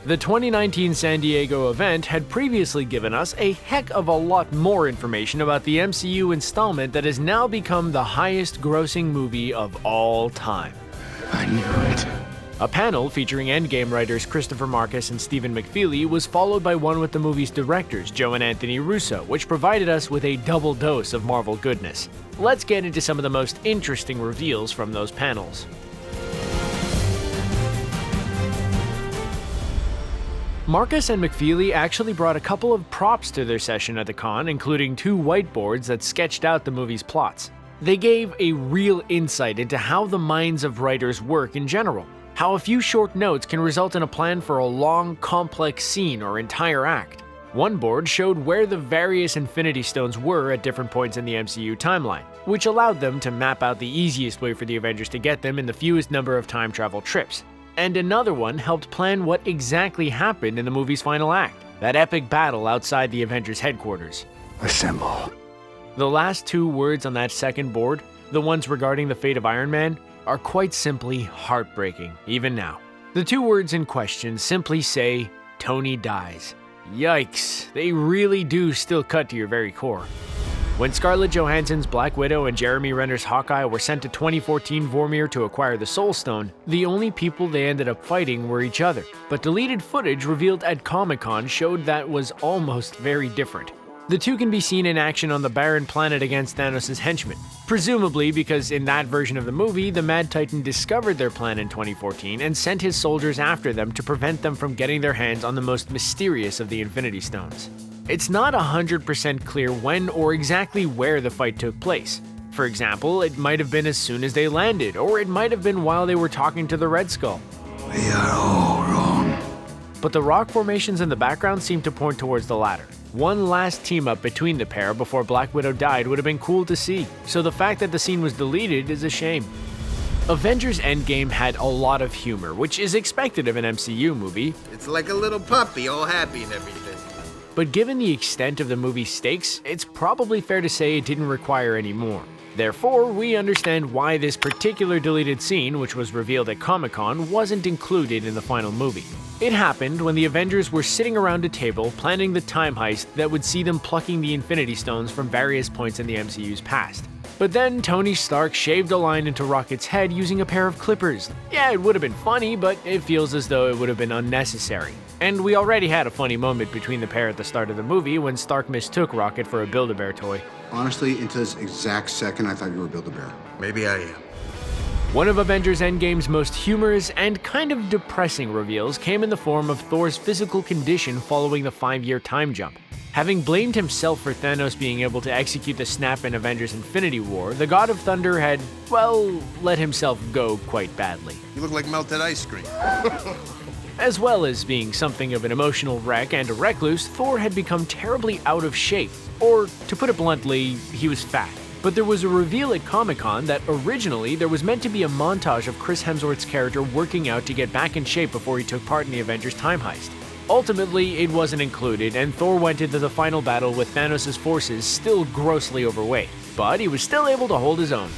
The 2019 San Diego event had previously given us a heck of a lot more information about the MCU installment that has now become the highest grossing movie of all time. I knew it. A panel featuring Endgame writers Christopher Markus and Stephen McFeely was followed by one with the movie's directors, Joe and Anthony Russo, which provided us with a double dose of Marvel goodness. Let's get into some of the most interesting reveals from those panels. Markus and McFeely actually brought a couple of props to their session at the con, including 2 whiteboards that sketched out the movie's plots. They gave a real insight into how the minds of writers work in general, how a few short notes can result in a plan for a long, complex scene or entire act. One board showed where the various Infinity Stones were at different points in the MCU timeline, which allowed them to map out the easiest way for the Avengers to get them in the fewest number of time travel trips. And another one helped plan what exactly happened in the movie's final act, that epic battle outside the Avengers headquarters. Assemble. The last 2 words on that second board, the ones regarding the fate of Iron Man, are quite simply heartbreaking, even now. The 2 words in question simply say, Tony dies. Yikes, they really do still cut to your very core. When Scarlett Johansson's Black Widow and Jeremy Renner's Hawkeye were sent to 2014 Vormir to acquire the Soul Stone, the only people they ended up fighting were each other. But deleted footage revealed at Comic-Con showed that was almost very different. The 2 can be seen in action on the barren planet against Thanos' henchmen, presumably because in that version of the movie, the Mad Titan discovered their plan in 2014 and sent his soldiers after them to prevent them from getting their hands on the most mysterious of the Infinity Stones. It's not 100% clear when or exactly where the fight took place. For example, it might have been as soon as they landed, or it might have been while they were talking to the Red Skull. We are all wrong. But the rock formations in the background seem to point towards the latter. One last team-up between the pair before Black Widow died would have been cool to see, so the fact that the scene was deleted is a shame. Avengers Endgame had a lot of humor, which is expected of an MCU movie. It's like a little puppy, all happy and everything. But given the extent of the movie's stakes, it's probably fair to say it didn't require any more. Therefore, we understand why this particular deleted scene, which was revealed at Comic-Con, wasn't included in the final movie. It happened when the Avengers were sitting around a table planning the time heist that would see them plucking the Infinity Stones from various points in the MCU's past. But then Tony Stark shaved a line into Rocket's head using a pair of clippers. Yeah, it would have been funny, but it feels as though it would have been unnecessary. And we already had a funny moment between the pair at the start of the movie when Stark mistook Rocket for a Build-A-Bear toy. Honestly, into this exact second, I thought you were Build-A-Bear. Maybe I am. One of Avengers Endgame's most humorous and kind of depressing reveals came in the form of Thor's physical condition following the 5-year time jump. Having blamed himself for Thanos being able to execute the snap in Avengers Infinity War, the God of Thunder had, well, let himself go quite badly. You look like melted ice cream. As well as being something of an emotional wreck and a recluse, Thor had become terribly out of shape. Or, to put it bluntly, he was fat. But there was a reveal at Comic-Con that originally there was meant to be a montage of Chris Hemsworth's character working out to get back in shape before he took part in the Avengers time heist. Ultimately, it wasn't included, and Thor went into the final battle with Thanos' forces still grossly overweight, but he was still able to hold his own.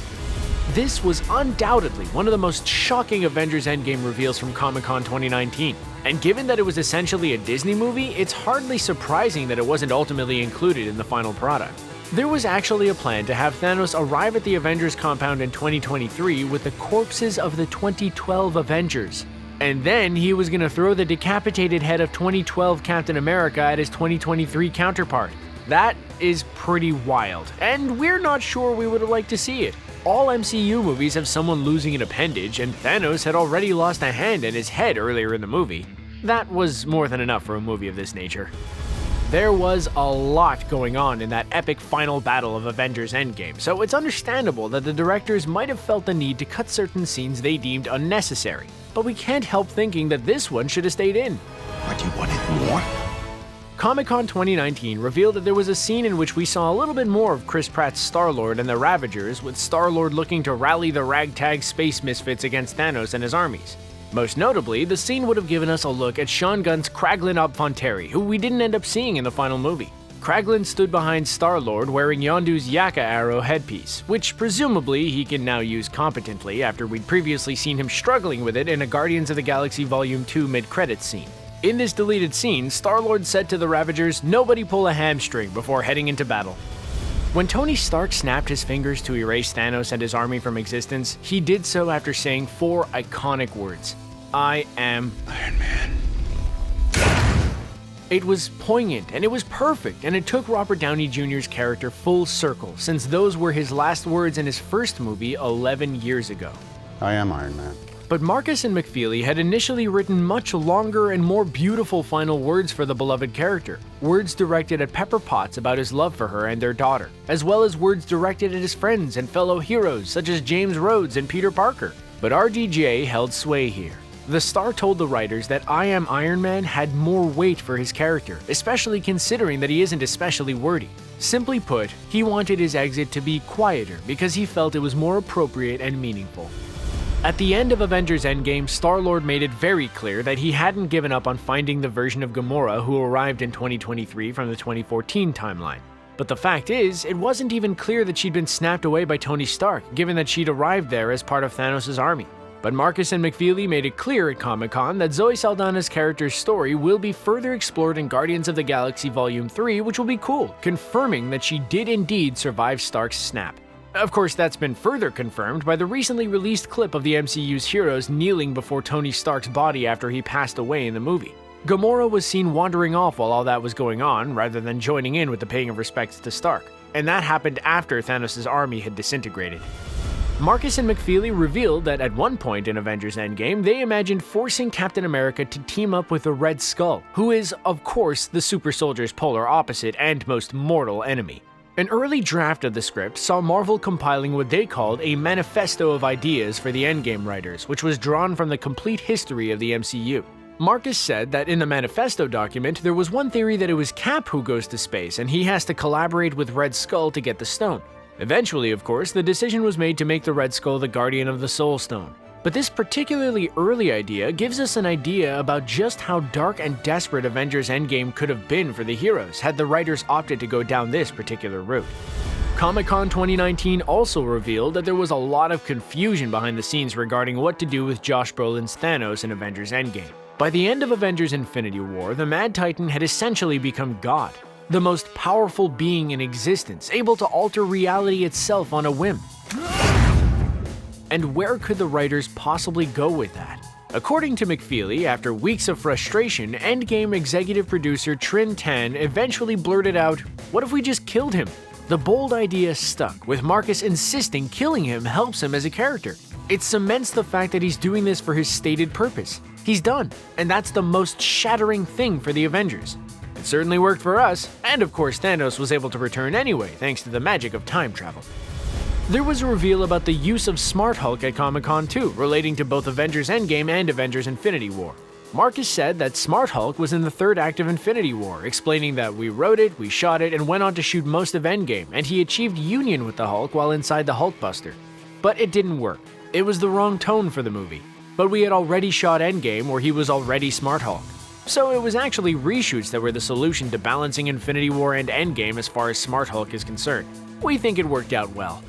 This was undoubtedly one of the most shocking Avengers Endgame reveals from Comic-Con 2019, and given that it was essentially a Disney movie, it's hardly surprising that it wasn't ultimately included in the final product. There was actually a plan to have Thanos arrive at the Avengers compound in 2023 with the corpses of the 2012 Avengers. And then he was gonna throw the decapitated head of 2012 Captain America at his 2023 counterpart. That is pretty wild, and we're not sure we would have liked to see it. All MCU movies have someone losing an appendage, and Thanos had already lost a hand and his head earlier in the movie. That was more than enough for a movie of this nature. There was a lot going on in that epic final battle of Avengers Endgame, so it's understandable that the directors might have felt the need to cut certain scenes they deemed unnecessary. But we can't help thinking that this one should have stayed in. But you wanted more? Comic-Con 2019 revealed that there was a scene in which we saw a little bit more of Chris Pratt's Star-Lord and the Ravagers, with Star-Lord looking to rally the ragtag space misfits against Thanos and his armies. Most notably, the scene would have given us a look at Sean Gunn's Kraglin ob Fonteri, who we didn't end up seeing in the final movie. Kraglin stood behind Star-Lord wearing Yondu's Yaka arrow headpiece, which presumably he can now use competently after we'd previously seen him struggling with it in a Guardians of the Galaxy Volume 2 mid-credits scene. In this deleted scene, Star-Lord said to the Ravagers, "Nobody pull a hamstring," before heading into battle. When Tony Stark snapped his fingers to erase Thanos and his army from existence, he did so after saying 4 iconic words: "I am Iron Man." It was poignant, and it was perfect, and it took Robert Downey Jr.'s character full circle, since those were his last words in his first movie 11 years ago. I am Iron Man. But Markus and McFeely had initially written much longer and more beautiful final words for the beloved character, words directed at Pepper Potts about his love for her and their daughter, as well as words directed at his friends and fellow heroes such as James Rhodes and Peter Parker. But RDJ held sway here. The star told the writers that "I Am Iron Man" had more weight for his character, especially considering that he isn't especially wordy. Simply put, he wanted his exit to be quieter because he felt it was more appropriate and meaningful. At the end of Avengers Endgame, Star-Lord made it very clear that he hadn't given up on finding the version of Gamora who arrived in 2023 from the 2014 timeline. But the fact is, it wasn't even clear that she'd been snapped away by Tony Stark, given that she'd arrived there as part of Thanos' army. But Markus and McFeely made it clear at Comic-Con that Zoe Saldana's character's story will be further explored in Guardians of the Galaxy Volume 3, which will be cool, confirming that she did indeed survive Stark's snap. Of course, that's been further confirmed by the recently released clip of the MCU's heroes kneeling before Tony Stark's body after he passed away in the movie. Gamora was seen wandering off while all that was going on, rather than joining in with the paying of respects to Stark, and that happened after Thanos' army had disintegrated. Markus and McFeely revealed that at one point in Avengers Endgame, they imagined forcing Captain America to team up with the Red Skull, who is, of course, the super soldier's polar opposite and most mortal enemy. An early draft of the script saw Marvel compiling what they called a manifesto of ideas for the Endgame writers, which was drawn from the complete history of the MCU. Markus said that in the manifesto document, there was one theory that it was Cap who goes to space and he has to collaborate with Red Skull to get the stone. Eventually, of course, the decision was made to make the Red Skull the guardian of the Soul Stone. But this particularly early idea gives us an idea about just how dark and desperate Avengers Endgame could have been for the heroes had the writers opted to go down this particular route. Comic-Con 2019 also revealed that there was a lot of confusion behind the scenes regarding what to do with Josh Brolin's Thanos in Avengers Endgame. By the end of Avengers Infinity War, the Mad Titan had essentially become God, the most powerful being in existence, able to alter reality itself on a whim. And where could the writers possibly go with that? According to McFeely, after weeks of frustration, Endgame executive producer Trin Tan eventually blurted out, "What if we just killed him?" The bold idea stuck, with Markus insisting killing him helps him as a character. It cements the fact that he's doing this for his stated purpose. He's done, and that's the most shattering thing for the Avengers. It certainly worked for us, and of course Thanos was able to return anyway, thanks to the magic of time travel. There was a reveal about the use of Smart Hulk at Comic-Con too, relating to both Avengers Endgame and Avengers Infinity War. Markus said that Smart Hulk was in the third act of Infinity War, explaining that we wrote it, we shot it, and went on to shoot most of Endgame, and he achieved union with the Hulk while inside the Hulkbuster. But it didn't work. It was the wrong tone for the movie. But we had already shot Endgame where he was already Smart Hulk. So it was actually reshoots that were the solution to balancing Infinity War and Endgame as far as Smart Hulk is concerned. We think it worked out well.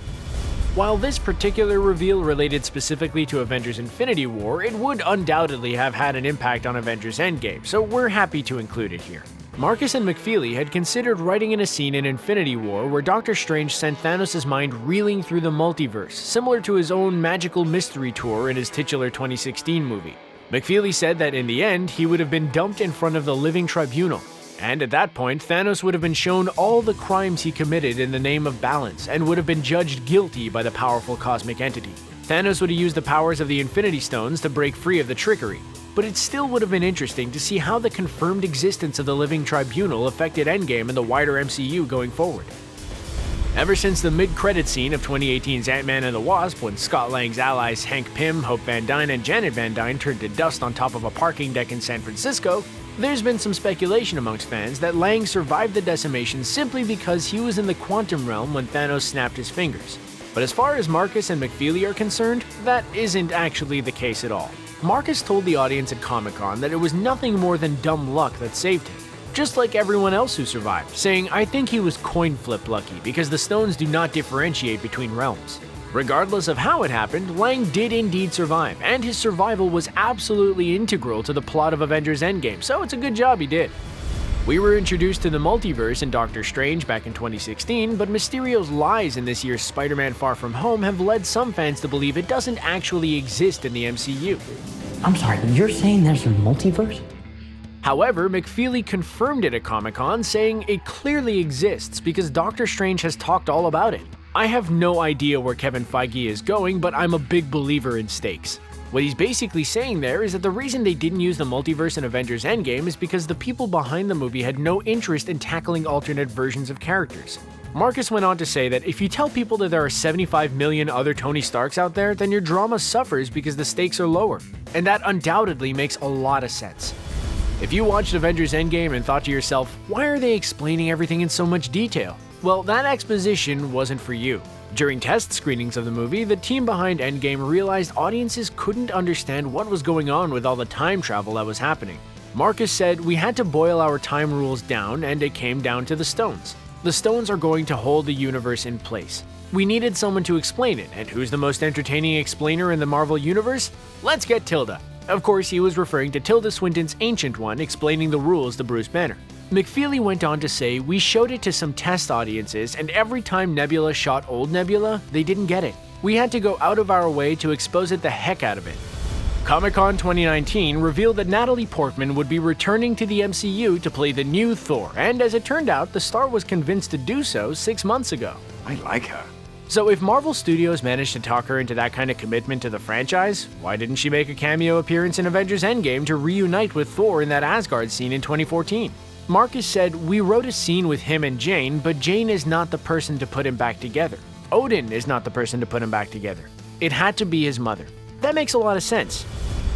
While this particular reveal related specifically to Avengers Infinity War, it would undoubtedly have had an impact on Avengers Endgame, so we're happy to include it here. Markus and McFeely had considered writing in a scene in Infinity War where Doctor Strange sent Thanos' mind reeling through the multiverse, similar to his own magical mystery tour in his titular 2016 movie. McFeely said that in the end, he would have been dumped in front of the Living Tribunal, and at that point, Thanos would have been shown all the crimes he committed in the name of balance and would have been judged guilty by the powerful cosmic entity. Thanos would have used the powers of the Infinity Stones to break free of the trickery, but it still would have been interesting to see how the confirmed existence of the Living Tribunal affected Endgame and the wider MCU going forward. Ever since the mid-credit scene of 2018's Ant-Man and the Wasp, when Scott Lang's allies Hank Pym, Hope Van Dyne, and Janet Van Dyne turned to dust on top of a parking deck in San Francisco, there's been some speculation amongst fans that Lang survived the decimation simply because he was in the quantum realm when Thanos snapped his fingers. But as far as Markus and McFeely are concerned, that isn't actually the case at all. Markus told the audience at Comic-Con that it was nothing more than dumb luck that saved him, just like everyone else who survived, saying, "I think he was coin flip lucky because the stones do not differentiate between realms." Regardless of how it happened, Lang did indeed survive, and his survival was absolutely integral to the plot of Avengers Endgame, so it's a good job he did. We were introduced to the multiverse in Doctor Strange back in 2016, but Mysterio's lies in this year's Spider-Man Far From Home have led some fans to believe it doesn't actually exist in the MCU. I'm sorry, you're saying there's a multiverse? However, McFeely confirmed it at Comic-Con, saying it clearly exists because Doctor Strange has talked all about it. I have no idea where Kevin Feige is going, but I'm a big believer in stakes. What he's basically saying there is that the reason they didn't use the multiverse in Avengers Endgame is because the people behind the movie had no interest in tackling alternate versions of characters. Markus went on to say that if you tell people that there are 75 million other Tony Starks out there, then your drama suffers because the stakes are lower. And that undoubtedly makes a lot of sense. If you watched Avengers Endgame and thought to yourself, why are they explaining everything in so much detail? Well, that exposition wasn't for you. During test screenings of the movie, the team behind Endgame realized audiences couldn't understand what was going on with all the time travel that was happening. Markus said, "We had to boil our time rules down, and it came down to the stones. The stones are going to hold the universe in place. We needed someone to explain it, and who's the most entertaining explainer in the Marvel Universe? Let's get Tilda." Of course, he was referring to Tilda Swinton's Ancient One explaining the rules to Bruce Banner. McFeely went on to say, "We showed it to some test audiences, and every time Nebula shot old Nebula, they didn't get it. We had to go out of our way to expose it the heck out of it." Comic-Con 2019 revealed that Natalie Portman would be returning to the MCU to play the new Thor, and as it turned out, the star was convinced to do so 6 months ago. I like her. So if Marvel Studios managed to talk her into that kind of commitment to the franchise, why didn't she make a cameo appearance in Avengers Endgame to reunite with Thor in that Asgard scene in 2014? Markus said, "We wrote a scene with him and Jane, but Jane is not the person to put him back together. Odin is not the person to put him back together. It had to be his mother." That makes a lot of sense.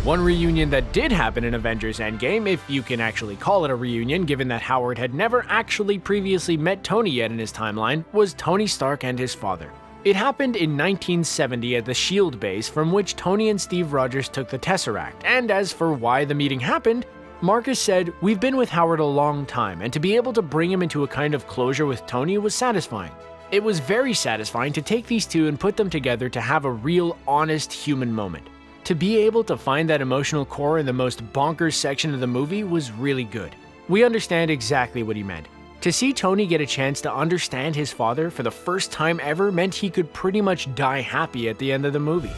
One reunion that did happen in Avengers Endgame, if you can actually call it a reunion given that Howard had never actually previously met Tony yet in his timeline, was Tony Stark and his father. It happened in 1970 at the S.H.I.E.L.D. base from which Tony and Steve Rogers took the Tesseract, and as for why the meeting happened, Markus said, "We've been with Howard a long time, and to be able to bring him into a kind of closure with Tony was satisfying. It was very satisfying to take these two and put them together to have a real, honest human moment. To be able to find that emotional core in the most bonkers section of the movie was really good. We understand exactly what he meant. To see Tony get a chance to understand his father for the first time ever meant he could pretty much die happy at the end of the movie."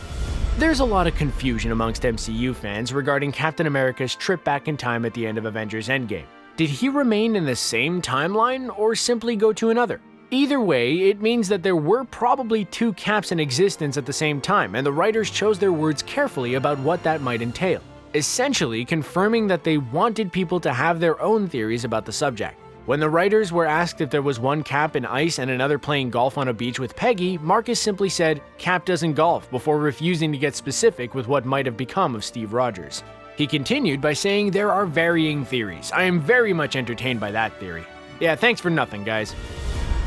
There's a lot of confusion amongst MCU fans regarding Captain America's trip back in time at the end of Avengers Endgame. Did he remain in the same timeline or simply go to another? Either way, it means that there were probably two Caps in existence at the same time, and the writers chose their words carefully about what that might entail, essentially confirming that they wanted people to have their own theories about the subject. When the writers were asked if there was one Cap in ice and another playing golf on a beach with Peggy, Markus simply said, "Cap doesn't golf," before refusing to get specific with what might have become of Steve Rogers. He continued by saying, "There are varying theories. I am very much entertained by that theory." Yeah, thanks for nothing, guys.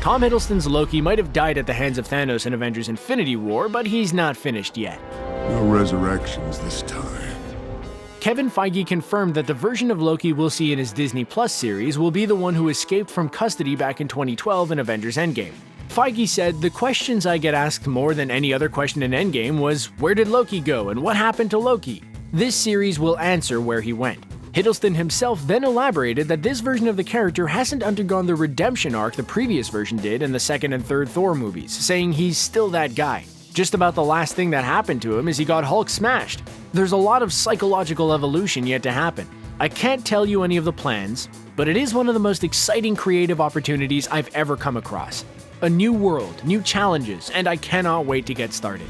Tom Hiddleston's Loki might have died at the hands of Thanos in Avengers Infinity War, but he's not finished yet. No resurrections this time. Kevin Feige confirmed that the version of Loki we'll see in his Disney Plus series will be the one who escaped from custody back in 2012 in Avengers Endgame. Feige said, "The questions I get asked more than any other question in Endgame was, where did Loki go and what happened to Loki? This series will answer where he went." Hiddleston himself then elaborated that this version of the character hasn't undergone the redemption arc the previous version did in the second and third Thor movies, saying he's still that guy. Just about the last thing that happened to him is he got Hulk smashed. There's a lot of psychological evolution yet to happen. I can't tell you any of the plans, but it is one of the most exciting creative opportunities I've ever come across. A new world, new challenges, and I cannot wait to get started.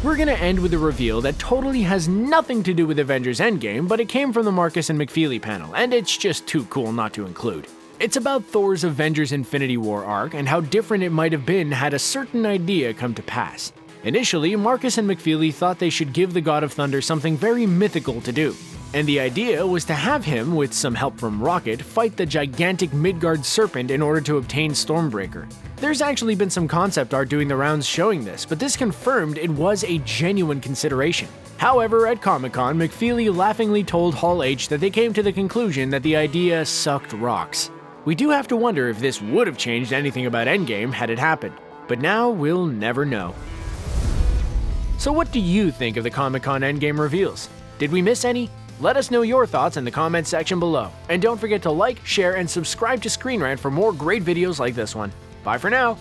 We're gonna end with a reveal that totally has nothing to do with Avengers Endgame, but it came from the Markus and McFeely panel, and it's just too cool not to include. It's about Thor's Avengers Infinity War arc and how different it might have been had a certain idea come to pass. Initially, Markus and McFeely thought they should give the God of Thunder something very mythical to do, and the idea was to have him, with some help from Rocket, fight the gigantic Midgard serpent in order to obtain Stormbreaker. There's actually been some concept art doing the rounds showing this, but this confirmed it was a genuine consideration. However, at Comic-Con, McFeely laughingly told Hall H that they came to the conclusion that the idea sucked rocks. We do have to wonder if this would have changed anything about Endgame had it happened, but now we'll never know. So what do you think of the Comic-Con Endgame reveals? Did we miss any? Let us know your thoughts in the comments section below. And don't forget to like, share, and subscribe to ScreenRant for more great videos like this one. Bye for now!